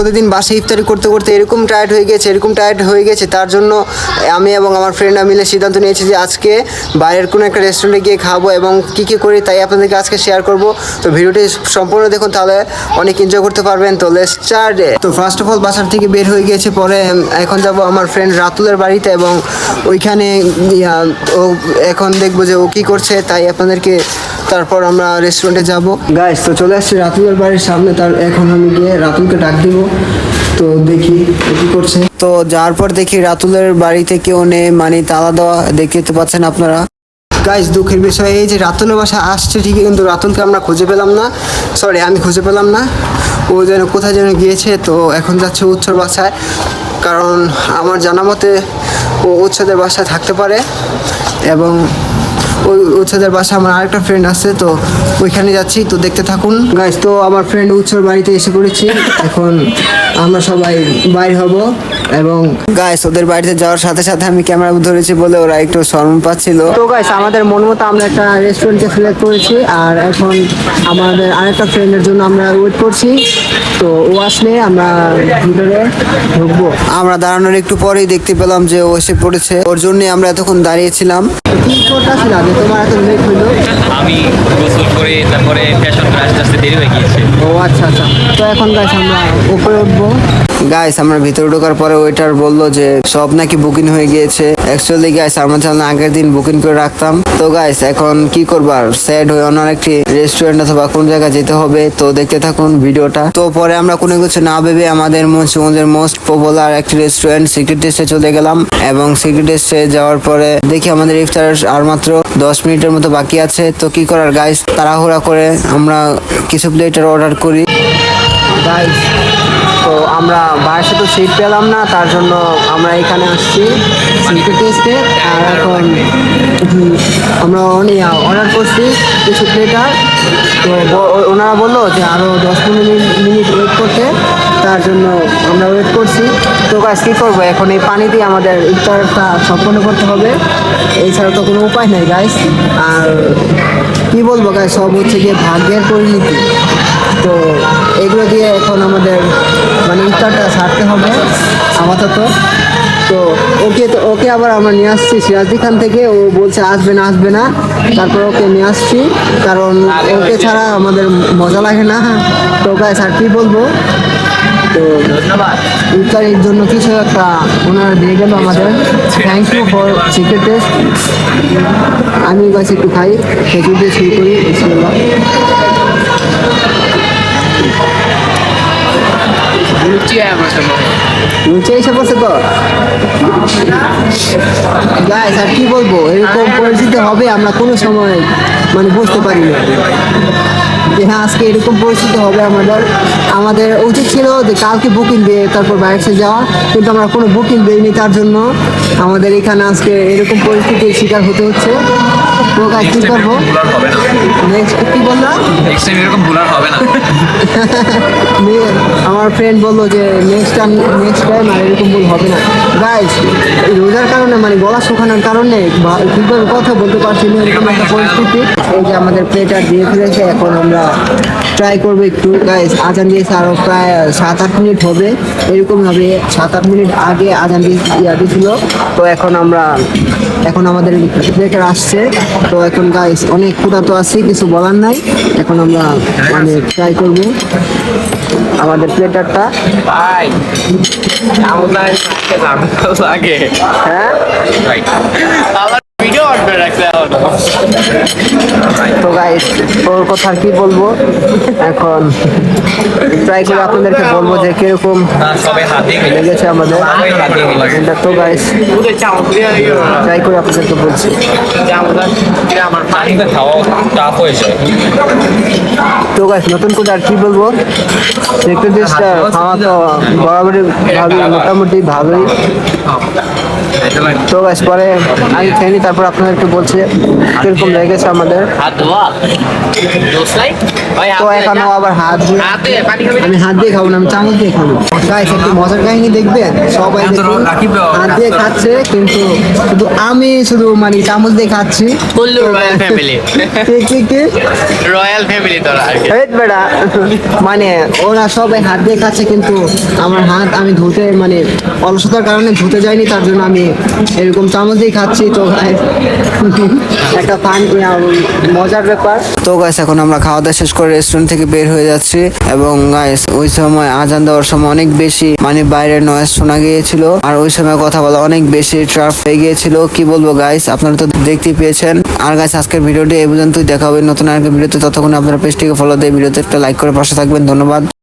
প্রতিদিন বাসে ইফতারি করতে করতে এরকম টায়ার্ড হয়ে গেছে তার জন্য আমি এবং আমার ফ্রেন্ডরা মিলে সিদ্ধান্ত নিয়েছি যে আজকে বাইরের কোনো একটা রেস্টুরেন্টে গিয়ে খাবো এবং কী কী করি তাই আপনাদেরকে আজকে শেয়ার করব। তো ভিডিওটি সম্পূর্ণ দেখুন, তাহলে অনেক এনজয় করতে পারবেন। তো লেটস স্টার্ট। তো ফার্স্ট অফ অল বাসার থেকে বের হয়ে গিয়েছে, পরে এখন যাব আমার ফ্রেন্ড রাতুলের বাড়িতে এবং ওইখানে ও এখন দেখবো যে ও কী করছে, তাই আপনাদেরকে তারপর আমরা রেস্টুরেন্টে যাব। গাইস তো চলে আসছি রাতুলের বাড়ির সামনে, তার এখন আমি গিয়ে রাতুলকে ডাক দিব। তো দেখি কি করছে। তো যাওয়ার পর দেখি রাতুলের বাড়িতে কেউ নেই, মানে তালা দেওয়া, দেখতে তো পাচ্ছেন আপনারা। গাইস দুঃখের বিষয় এই যে রাতুলের বাসা আসছে ঠিকই, কিন্তু রাতুলকে আমরা খুঁজে পেলাম না, আমি খুঁজে পেলাম না। ও যেন কোথায় যেন গিয়েছে। তো এখন যাচ্ছে উৎসর বাসায়, কারণ আমার জানা মতে ও উৎসদের বাসায় থাকতে পারে এবং ওই উৎসদের বাসা আমার আরেকটা ফ্রেন্ড আছে, তো ওইখানে যাচ্ছি। তো দেখতে থাকুন গাইস। তো আমার ফ্রেন্ড উৎসর বাড়িতে এসে পড়েছি, এখন আমরা সবাই বাইর হব এবং গাইস ওদের বাড়িতে যাওয়ার সাথে সাথে আমি ক্যামেরা ধরেছি বলে ওরা একটু শরম পাচ্ছিল। তো গাইস আমাদের মন মতো আমরা একটা রেস্টুরেন্টকে সিলেক্ট করেছি, আর এখন আমাদের আরেকটা ফ্রেন্ডের জন্য আমরা ওয়েট করছি। তো ও আসলে আমরা ভিতরে ঢুকবো। আমরা দাঁড়ানোর একটু পরেই দেখতে পেলাম যে ও এসে পড়েছে, ওর জন্যই আমরা এতক্ষণ দাঁড়িয়েছিলাম। কি করতেছিল আগে তোমার এত লেট হইলো? আমি গোসল করে তারপরে ফ্যাশন করে আস্তে আস্তে দেরি হয়ে গিয়েছে। ও আচ্ছা আচ্ছা। তো এখন গাইস আমরা উপরে উঠবো। গাইস আমরা ভিতরে ঢোকার পরে ওয়েটার বললো যে সব নাকি বুকিং হয়ে গিয়েছে। অ্যাকচুয়ালি গাইস আমরা যেন আগের দিন বুকিং করে রাখতাম। তো গাইস এখন কি করবার, স্যাড হয়ে অন্য একটি রেস্টুরেন্ট অথবা কোন জায়গায় যেতে হবে। তো দেখতে থাকুন ভিডিওটা। তো পরে আমরা কোনো কিছু না ভেবে আমাদের মুন্সিগঞ্জের মোস্ট পপুলার একটি রেস্টুরেন্ট সিক্রেট টেস্টে চলে গেলাম এবং সিক্রেট টেস্টে যাওয়ার পরে দেখি আমাদের ইফতার আর মাত্র 10 মিনিটের মতো বাকি আছে। তো কি করার গাইস, তাড়াহুড়া করে আমরা কিছু প্লেটার অর্ডার করি গাইস। তো আমরা বাসে তো সিট পেলাম না, তার জন্য আমরা এখানে আসছি সিক্রেট টেস্টে। আর এখন আমরা অর্ডার করছি কিছু প্লেটার। তো ওনারা বললো যে আরও 10-15 মিনিট ওয়েট করতে, তার জন্য আমরা ওয়েট করছি। তো গাইস কী করবো, এখন এই পানি দিয়ে আমাদের ইফতারটা সম্পন্ন করতে হবে, এছাড়া তো কোনো উপায় নেই গাইস। আর কি বলবো গাইস, সব হচ্ছে গিয়ে ভাগ্যের পরিণতি। তো এগুলো দিয়ে এখন আমাদের মানে ইফতারটা সারতে হবে আপাতত। তো ওকে আবার আমরা নিয়ে আসছি সিরাজদি খান থেকে, ও বলছে আসবে না, তারপর ওকে নিয়ে আসছি, কারণ ওকে ছাড়া আমাদের মজা লাগে না। তো গাইস আর কি বলবো, তো ইফতারের জন্য কিছু একটা ওনারা দিয়ে গেল আমাদের। Thank you for secret taste. আমি গাছ একটু খাই, খেজুর দিয়ে শুরু করি। বিসমিল্লাহ। লুচি এসে বসে তো গাইস আর কি বলবো, এরকম পরিস্থিতি হবে আমরা কোনো সময় মানে বুঝতে পারি না যে হ্যাঁ আজকে এরকম পরিস্থিতি হবে। আমাদের উচিত ছিল যে কালকে বুকিং দিয়ে তারপর বাইরে যাওয়া, কিন্তু আমরা কোনো বুকিং দিইনি, তার জন্য আমাদের এখানে আজকে এরকম পরিস্থিতির শিকার হতে হচ্ছে। তো গাইস কি করবো, নেক্সট কি বললাম, এরকম ভুল আর হবে না। আমার ফ্রেন্ড বললো যে নেক্সট টাইম আর এরকম ভুল হবে না। গাইস রোজার কারণে মানে গলা শুকানোর কারণে ঠিকভাবে কথা বলতে পারছি না, এরকম একটা পরিস্থিতি। এই যে আমাদের প্লেটার দিয়ে ফেলেছে, এখন আমরা ট্রাই করবো একটু। গাইস আজান দিয়েছে আরও প্রায় 7-8 মিনিট হবে, এরকম হবে 7-8 মিনিট আগে আজান দিয়েছিল। তো এখন আমাদের প্লেটার আসছে। তো এখন গাইস অনেক ক্ষুধার্ত আছি, কিছু বলার নাই। এখন আমরা মানে ট্রাই করবো আমাদের প্লেটারটা। ভাই লাগে হ্যাঁ ভিডিও অর্ডার রাখতে হবে। তো গাইস ওর কথা আর কি বলবো, এখন ট্রাই করে আপনাদেরকে বলবো যে কিরকম সবাই হাতে লেগেছে আমাদের। তো গাইস ট্রাই করে আপনাদেরকে বলছি। আমার পানিটা খাওয়া টাফ হয়ে যায়। তো গাইস নতুন করে আর কি বলবো, সিক্রেট টেস্টটা খাওয়া তো বরাবরই ভালোই, মোটামুটি ভালোই। তো গাইস পরে আমি খেয়ে নিই, তারপর আপনাদেরকে বলছি কিরকম লেগেছে আমাদের। হাত ধোয়া দোস্ত নাই ভাই তো এখনো আবার হাত দিয়ে, হাতে পানি খাবি আমি হাত দিয়ে খাবো না, আমি চামচ দিয়ে খাবো। গাইস একটু মজার কাহিনী দেখবেন, সবাই দেখুন, হাত দিয়ে খাচ্ছে কিন্তু শুধু আমি শুধু মানে চামচ দিয়ে খাচ্ছি। কুল্লু রয়্যাল ফ্যামিলি কি রয়্যাল ফ্যামিলি তোরা আর কি হেট বেটা, মানে ওরা সবাই হাত দিয়ে খাচ্ছে কিন্তু আমার হাত আমি ধুতে মানে অলসতার কারণে ধুতে যাইনি, তার জন্য আমি এরকম চামচ দিয়ে খাচ্ছি। তো guys, একটা ফান মজার ব্যাপার। তো গাইস এখন আমরা খাওয়া দাওয়া শেষ করে রেস্টুরেন্ট থেকে বের হয়ে যাচ্ছি, এবং গাইস ওই সময় আজান দেওয়ার সময় অনেক বেশি মানে বাইরের নয়েজ শোনা গিয়েছিল, আর ওই সময় কথা বলা অনেক বেশি ট্রাফ হয়ে গিয়েছিল। কি বলবো গাইস, আপনারা তো দেখতেই পেয়েছেন। আর গাইস আজকের ভিডিওটি এই পর্যন্তই, দেখা হবে নতুন আরেকটা ভিডিওতে। ততক্ষণ আপনারা পেজটিকে ফলো দিয়ে ভিডিওতে একটা লাইক করে পাশে থাকবেন। ধন্যবাদ।